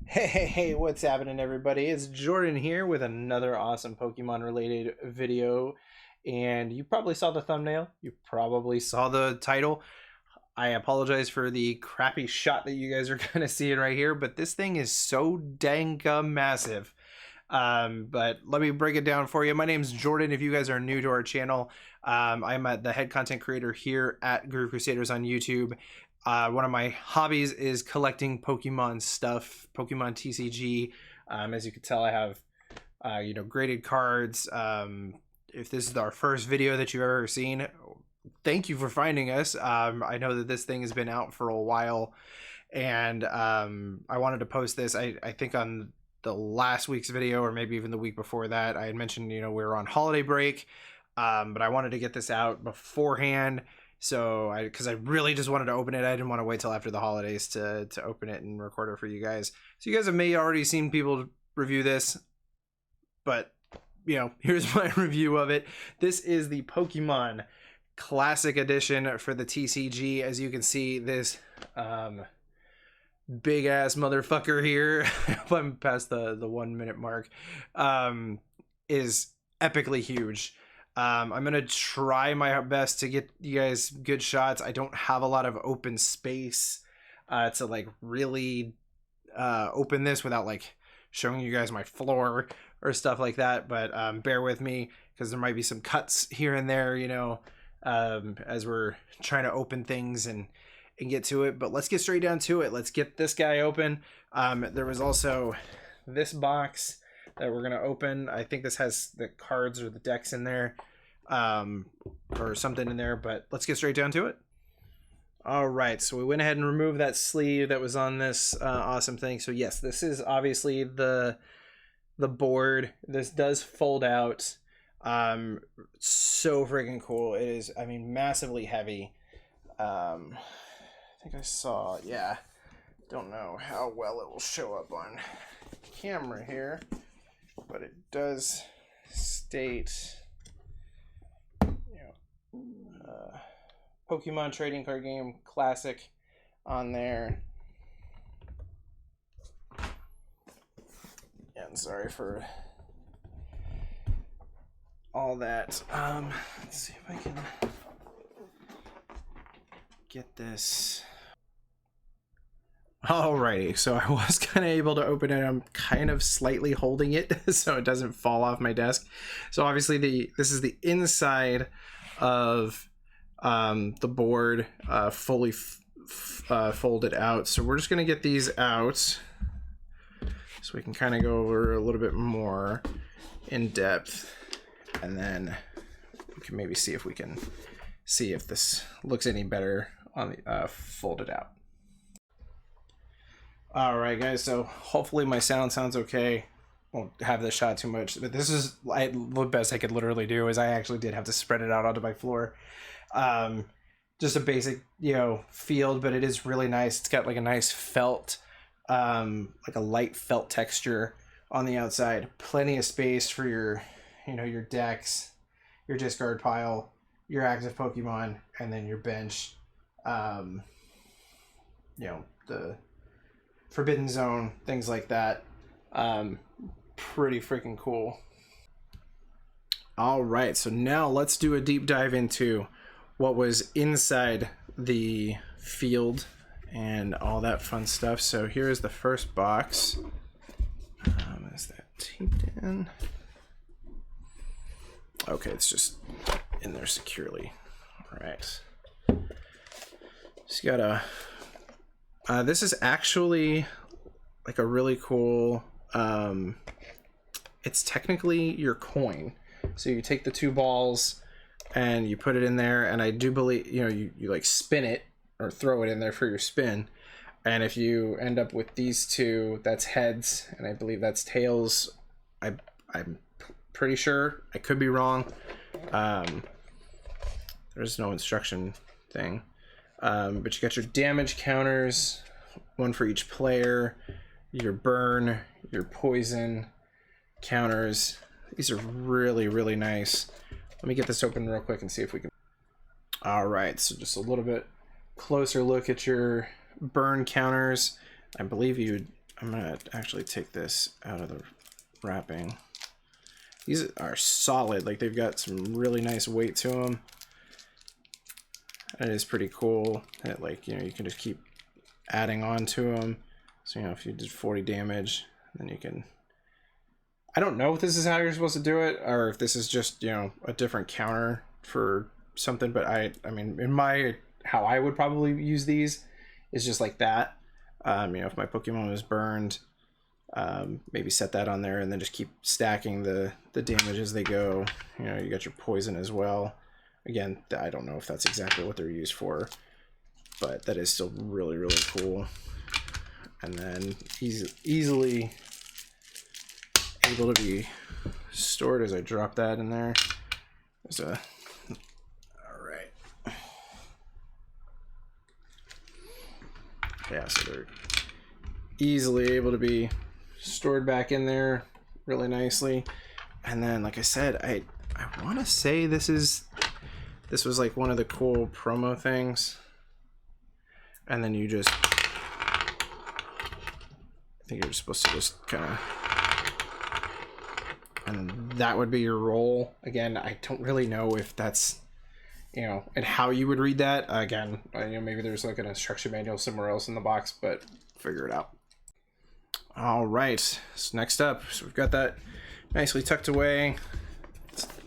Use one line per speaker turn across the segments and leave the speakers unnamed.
Hey, what's happening, everybody? It's Jordan here with another awesome Pokemon related video. And you probably saw the thumbnail, you probably saw the title. I apologize for the crappy shot that you guys are kind of seeing right here, but this thing is so dang massive. But let me break it down for you. My name's Jordan. If you guys are new to our channel, I'm the head content creator here at Guru Crusaders on YouTube. One of my hobbies is collecting Pokemon stuff, Pokemon TCG. As you can tell, I have graded cards. If this is our first video that you've ever seen, thank you for finding us. I know that this thing has been out for a while, and I wanted to post this. I think on the last week's video, or maybe even the week before that, I had mentioned we were on holiday break, but I wanted to get this out beforehand. So because I really just wanted to open it. I didn't want to wait till after the holidays to open it and record it for you guys. So you guys have may already seen people review this, but here's my review of it. This is the Pokemon Classic Edition for the TCG. As you can see, this big ass motherfucker here, if I'm past the 1 minute mark, is epically huge. I'm gonna try my best to get you guys good shots. I don't have a lot of open space to like really open this without like showing you guys my floor or stuff like that, but bear with me because there might be some cuts here and there, as we're trying to open things and get to it. But let's get straight down to it. Let's get this guy open. There was also this box that we're gonna open. I think this has the cards or the decks in there, or something in there, but let's get straight down to it. All right, so we went ahead and removed that sleeve that was on this awesome thing. So yes, this is obviously the board. This does fold out. So freaking cool. It is, I mean, massively heavy. I think I saw, yeah, don't know how well it will show up on camera here, but it does state Pokemon trading card game classic on there. And sorry for all that. Let's see if I can get this. Alrighty, so I was kind of able to open it. I'm kind of slightly holding it so it doesn't fall off my desk. So obviously this is the inside of the board, fully folded out. So we're just gonna get these out so we can kind of go over a little bit more in depth, and then we can maybe see if we can see if this looks any better on the folded out. All right, guys, so hopefully my sound sounds okay. Won't have this shot too much, but this is the best I could literally do. Is I actually did have to spread it out onto my floor. Just a basic field, but it is really nice. It's got like a nice felt, like a light felt texture on the outside. Plenty of space for your your decks, your discard pile, your active Pokemon, and then your bench. The Forbidden Zone, things like that. Pretty freaking cool. All right, so now let's do a deep dive into what was inside the field and all that fun stuff. So here is the first box. Is that taped in? Okay, it's just in there securely. All right. So you got a this is actually like a really cool, it's technically your coin. So you take the two balls and you put it in there, and I do believe you like spin it or throw it in there for your spin, and if you end up with these two, that's heads, and I believe that's tails. I'm pretty sure, I could be wrong. There's no instruction thing. But you got your damage counters, one for each player, your burn, your poison counters. These are really, really nice. Let me get this open real quick and see if we can. All right, so just a little bit closer look at your burn counters. I believe you I'm gonna actually take this out of the wrapping. These are solid, like they've got some really nice weight to them. It is pretty cool that, like, you know, you can just keep adding on to them. So, you know, if you did 40 damage, then you can... I don't know if this is how you're supposed to do it, or if this is just, you know, a different counter for something, but I mean, in my... how I would probably use these is just like that. You know, if my Pokemon was burned, maybe set that on there and then just keep stacking the damage as they go. You know, you got your poison as well. Again, I don't know if that's exactly what they're used for, but that is still really, really cool. And then easily able to be stored as I drop that in there. There's a... Alright. Yeah, so they're easily able to be stored back in there really nicely. And then, like I said, I want to say this was like one of the cool promo things. And then you just... I think you're supposed to just kind of... And that would be your roll. Again, I don't really know if that's, you know, and how you would read that. Again, you know, maybe there's like an instruction manual somewhere else in the box, but figure it out. All right, so next up, so we've got that nicely tucked away.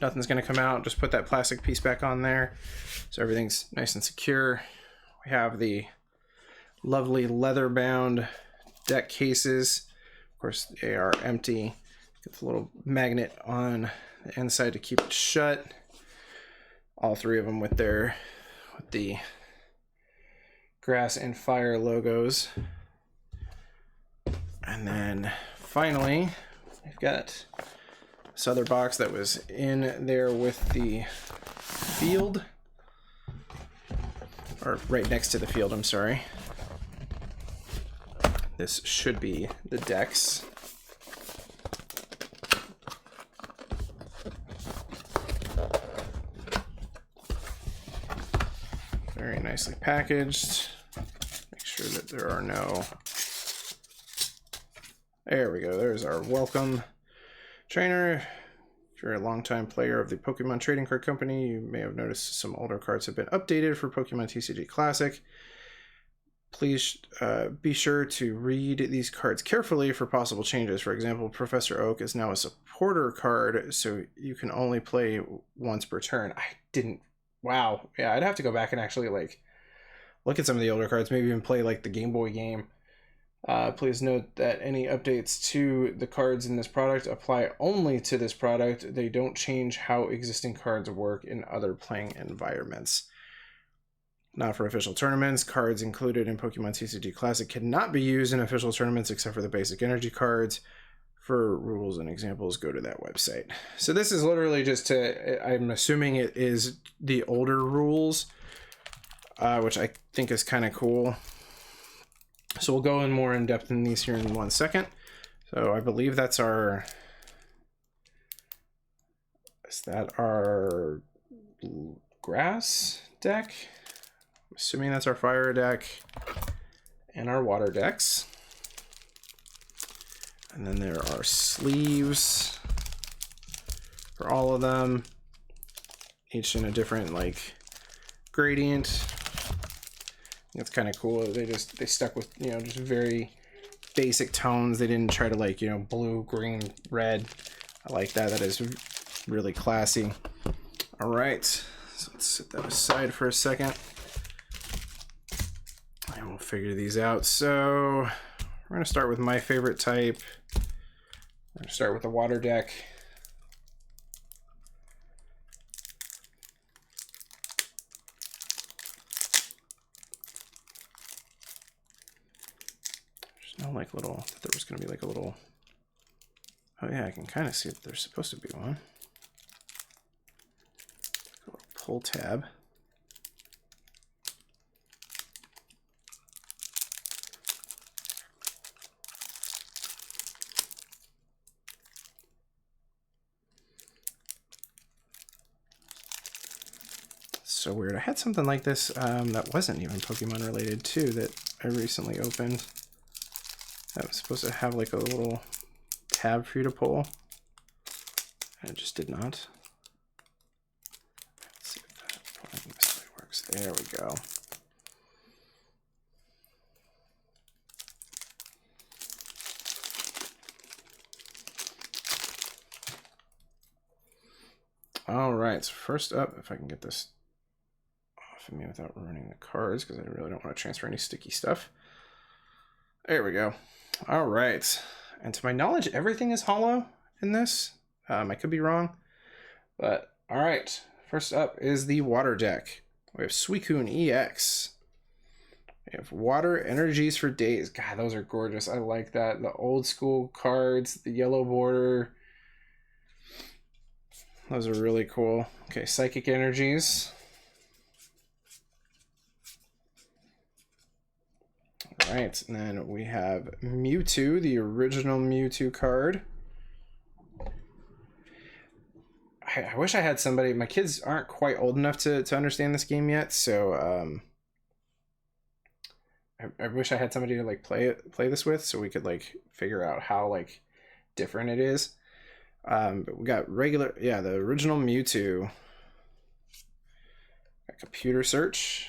Nothing's gonna come out. Just put that plastic piece back on there, so everything's nice and secure. We have the lovely leather-bound deck cases. Of course, they are empty. Get the little magnet on the inside to keep it shut. All three of them with the grass and fire logos. And then finally, we've got this other box that was in there with the field, or right next to the field, I'm sorry. This should be the decks. Very nicely packaged. Make sure that there are no... There we go. There's our welcome trainer. If you're a longtime player of the Pokemon Trading Card Company, you may have noticed some older cards have been updated for Pokemon TCG Classic. Please be sure to read these cards carefully for possible changes. For example, Professor Oak is now a supporter card, so you can only play once per turn. I didn't... Wow. Yeah, I'd have to go back and actually, like, look at some of the older cards, maybe even play, like, the Game Boy game. Please note that any updates to the cards in this product apply only to this product. They don't change how existing cards work in other playing environments. Not for official tournaments. Cards included in Pokemon TCG Classic cannot be used in official tournaments except for the basic energy cards. For rules and examples, go to that website. So this is literally just to, I'm assuming it is the older rules, which I think is kind of cool. So we'll go in more in depth in these here in 1 second. So I believe that's our... Is that our grass deck? I'm assuming that's our fire deck and our water decks. And then there are sleeves for all of them, each in a different, like, gradient. It's kind of cool. They stuck with, you know, just very basic tones. They didn't try to, like, you know, blue, green, red. I like that. That is really classy. All right, so let's set that aside for a second, and we'll figure these out. So we're gonna start with my favorite type. We're gonna start with the water deck. There's no, like, little, there was gonna be like a little, oh yeah, I can kind of see that there's supposed to be one. A little pull tab. So weird. I had something like this that wasn't even Pokemon related too that I recently opened. That was supposed to have like a little tab for you to pull. And it just did not. Let's see if that pulling this way works. There we go. All right, so first up, if I can get this off of me without ruining the cards, because I really don't want to transfer any sticky stuff. There we go. All right, and to my knowledge, everything is hollow in this. I could be wrong, but all right. First up is the water deck. We have Suicune EX. We have Water Energies for Days. God, those are gorgeous. I like that. The old school cards, the yellow border. Those are really cool. Okay, Psychic Energies. All right, and then we have Mewtwo, the original Mewtwo card. I wish I had somebody. My kids aren't quite old enough to understand this game yet, so I wish I had somebody to like play this with, so we could like figure out how like different it is. But we got regular, yeah, the original Mewtwo. Got computer search.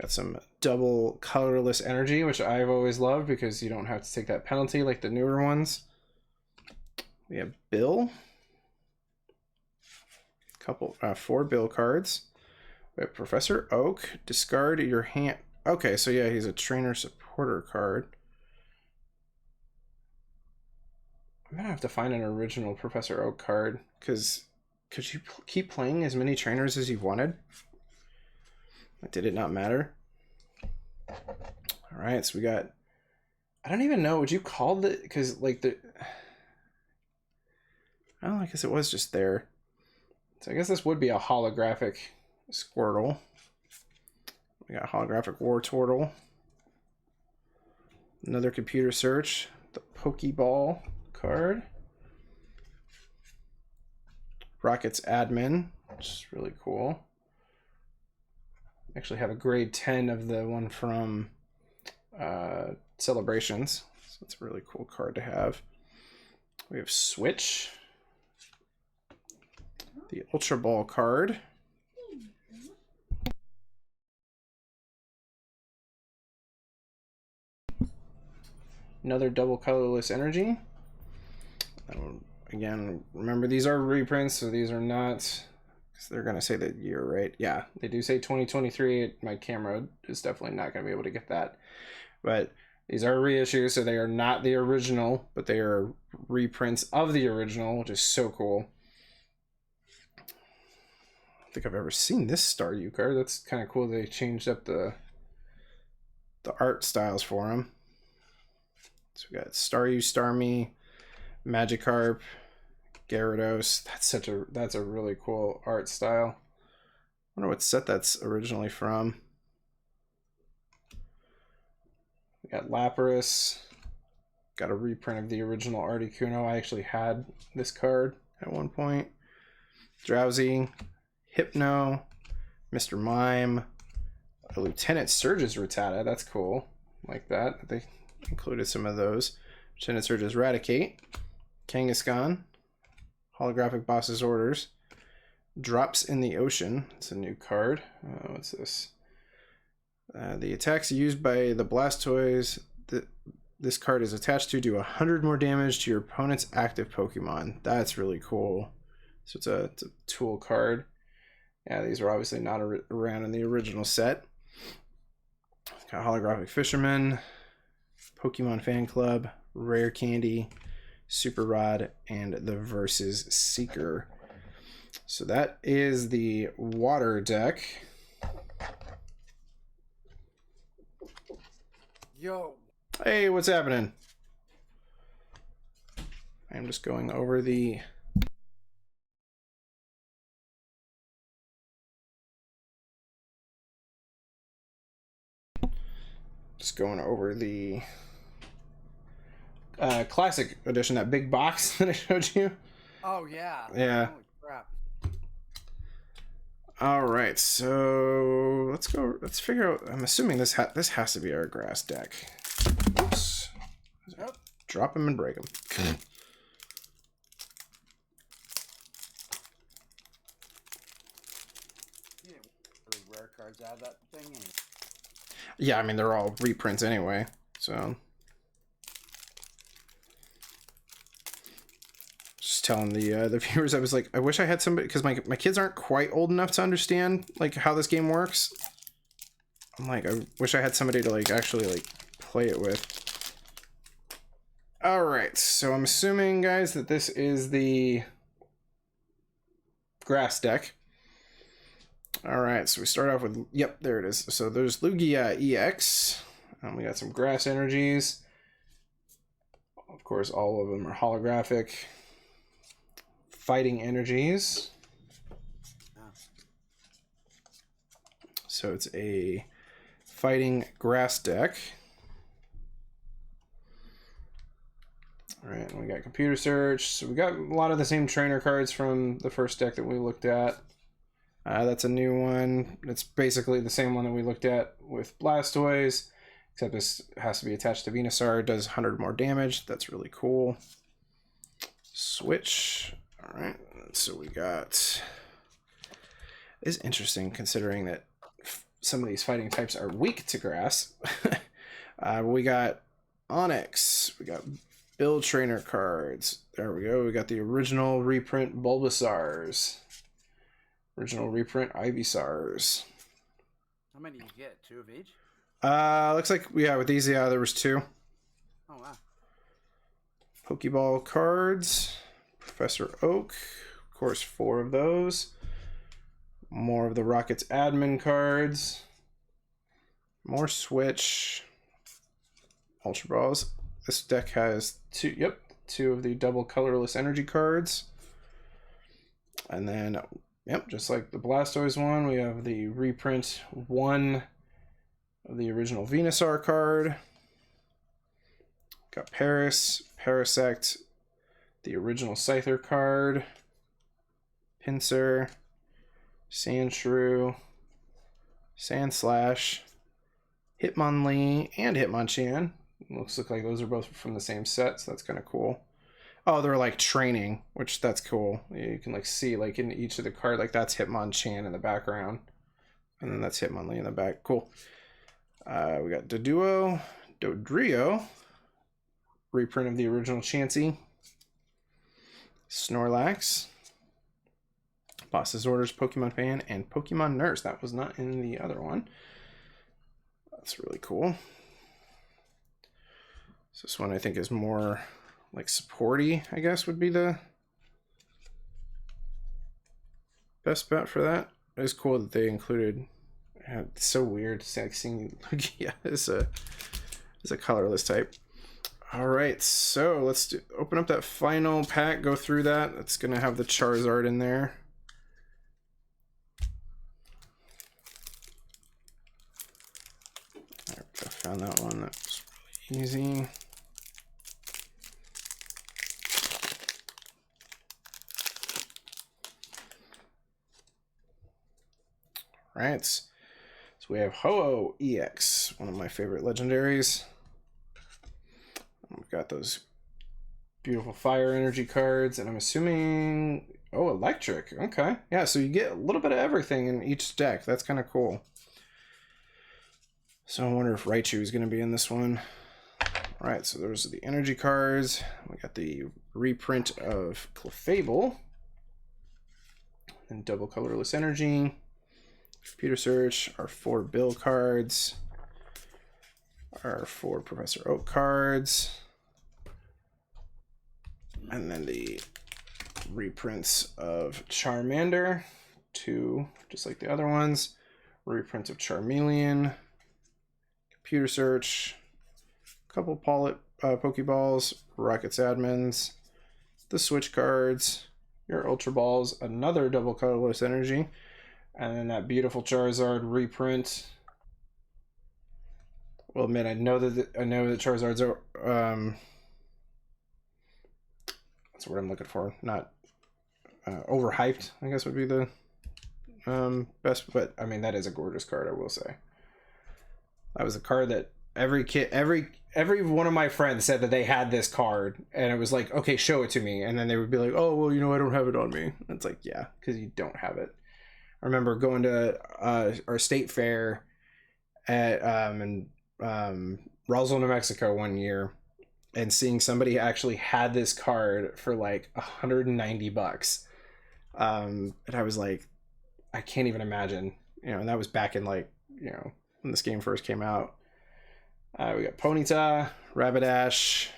Got some double colorless energy, which I've always loved because you don't have to take that penalty like the newer ones. We have Bill. Couple, 4 Bill cards. We have Professor Oak. Discard your hand. Okay, so yeah, he's a trainer supporter card. I'm gonna have to find an original Professor Oak card, because could you keep playing as many trainers as you wanted? Did it not matter? All right, so we got, I don't even know, would you call it, because like the, oh, I guess it was just there. So I guess this would be a holographic Squirtle. We got holographic Wartortle. Another computer search. The Pokeball card. Rocket's Admin, which is really cool. Actually have a grade 10 of the one from Celebrations. So it's a really cool card to have. We have Switch. The Ultra Ball card. Another double colorless energy. Again, remember these are reprints, so these are not, because they're going to say the year, right? Yeah, they do say 2023. My camera is definitely not going to be able to get that. But these are reissues, so they are not the original, but they are reprints of the original, which is so cool. I don't think I've ever seen this Staryu card. That's kind of cool. They changed up the art styles for them. So we got Staryu, Starmie, Magikarp, Gyarados. That's a really cool art style. I wonder what set that's originally from. We got Lapras. Got a reprint of the original Articuno. I actually had this card at one point. Drowsy, Hypno, Mr. Mime, a Lieutenant Surge's Rattata. That's cool. Like that. They included some of those. Lieutenant Surge's Raticate, Kangaskhan, Holographic Boss's Orders, Drops in the Ocean. It's a new card. What's this? The attacks used by the Blastoise this card is attached to do 100 more damage to your opponent's active Pokemon. That's really cool. So it's a tool card. Yeah, these are obviously not around in the original set. Got Holographic Fisherman, Pokemon Fan Club, Rare Candy, Super Rod, and the Versus Seeker. So that is the water deck.
Yo.
Hey, what's happening? I'm just going over the classic edition, that big box that I showed you.
Oh yeah.
Yeah.
Holy crap.
All right, so let's figure out. I'm assuming this has to be our grass deck. Oops.
Yep.
Drop him and break him.
Yeah, really rare cards out of that thing. Anyway.
Yeah, I mean, they're all reprints anyway, so. Just telling the viewers, I was like, I wish I had somebody, because my kids aren't quite old enough to understand, like, how this game works. I'm like, I wish I had somebody to, like, actually, like, play it with. Alright, so I'm assuming, guys, that this is the grass deck. Alright, so we start off with, yep, there it is. So there's Lugia EX, and we got some grass energies. Of course, all of them are holographic. Fighting energies. So it's a fighting grass deck. All right, and we got computer search. So we got a lot of the same trainer cards from the first deck that we looked at. That's a new one. It's basically the same one that we looked at with Blastoise, except this has to be attached to Venusaur. It does 100 more damage. That's really cool. Switch. All right, so we got... It's interesting considering that some of these fighting types are weak to grass. We got Onyx. We got Build Trainer cards. There we go. We got the original reprint Bulbasaurs. Original reprint Ivysaurs.
How many do you get? 2 of each?
Looks like, yeah, with these, yeah, there was 2.
Oh, wow.
Pokeball cards. Professor Oak. Of course, 4 of those. More of the Rockets admin cards. More Switch. Ultra Balls. This deck has 2 of the double colorless energy cards. And then, yep, just like the Blastoise one, we have the reprint 1 of the original Venusaur card. Got Paris, Parasect, the original Scyther card, Pinsir, Sandshrew, Sandslash, Hitmonlee, and Hitmonchan. Looks like those are both from the same set, so that's kind of cool. Oh, they're like training, which that's cool. You can like see like in each of the card, like that's Hitmonchan in the background, and then that's Hitmonlee in the back. Cool. We got Doduo, Dodrio, reprint of the original Chansey, Snorlax, Boss's Orders, Pokemon Fan, and Pokemon Nurse. That was not in the other one. That's really cool. So this one I think is more like supporty, I guess, would be the best bet for that. It is cool that they included. It's so weird seeing Lugia as a colorless type. All right, so let's open up that final pack. Go through that. It's gonna have the Charizard in there. I found that one. That's really easy. Right, so we have Ho-Oh EX, one of my favorite legendaries. We've got those beautiful fire energy cards, and I'm assuming, oh, electric. Okay, yeah, so you get a little bit of everything in each deck. That's kind of cool. So I wonder if Raichu is going to be in this one. All right, so those are the energy cards. We got the reprint of Clefable and double colorless energy. Computer search, our 4 Bill cards, our 4 Professor Oak cards, and then the reprints of Charmander, 2, just like the other ones, reprint of Charmeleon, computer search, a couple Pokeballs, Rockets admins, the Switch cards, your Ultra Balls, another double colorless energy, and then that beautiful Charizard reprint. Well, admit, I know that Charizards are that's the word I'm looking for. Not overhyped, I guess would be the best. But I mean, that is a gorgeous card, I will say. That was a card that every one of my friends said that they had this card, and it was like, okay, show it to me, and then they would be like, oh well, I don't have it on me. And it's like, yeah, because you don't have it. I remember going to our state fair at Roswell, New Mexico one year, and seeing somebody actually had this card for like $190. And I was like, I can't even imagine, and that was back in like, when this game first came out. We got Ponyta, Rapidash,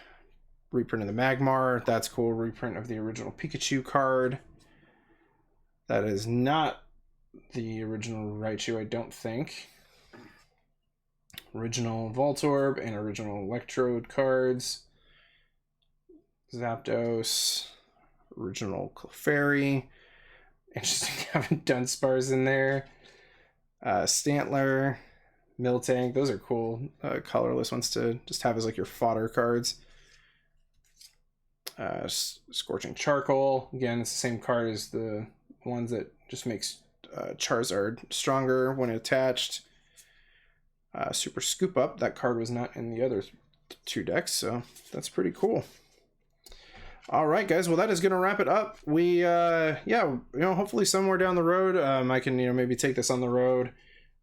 reprint of the Magmar. That's cool. Reprint of the original Pikachu card. That is not the original Raichu, I don't think. Original Voltorb and original Electrode cards. Zapdos. Original Clefairy. Interesting having Dunsparce in there. Stantler. Miltank, those are cool colorless ones to just have as like your fodder cards. Scorching Charcoal, again, it's the same card as the ones that just makes Charizard stronger when attached. Super Scoop Up, that card was not in the other two decks, so that's pretty cool. All right, guys, well, that is going to wrap it up. We hopefully somewhere down the road, I can maybe take this on the road.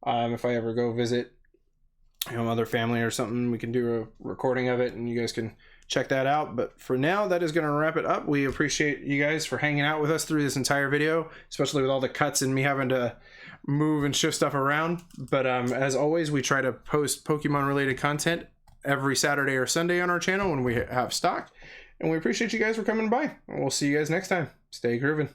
If I ever go visit, other family or something, we can do a recording of it and you guys can check that out. But for now, that is going to wrap it up. We appreciate you guys for hanging out with us through this entire video, especially with all the cuts and me having to move and shift stuff around. But as always, we try to post Pokemon related content every Saturday or Sunday on our channel when we have stock. And we appreciate you guys for coming by. And we'll see you guys next time. Stay grooving.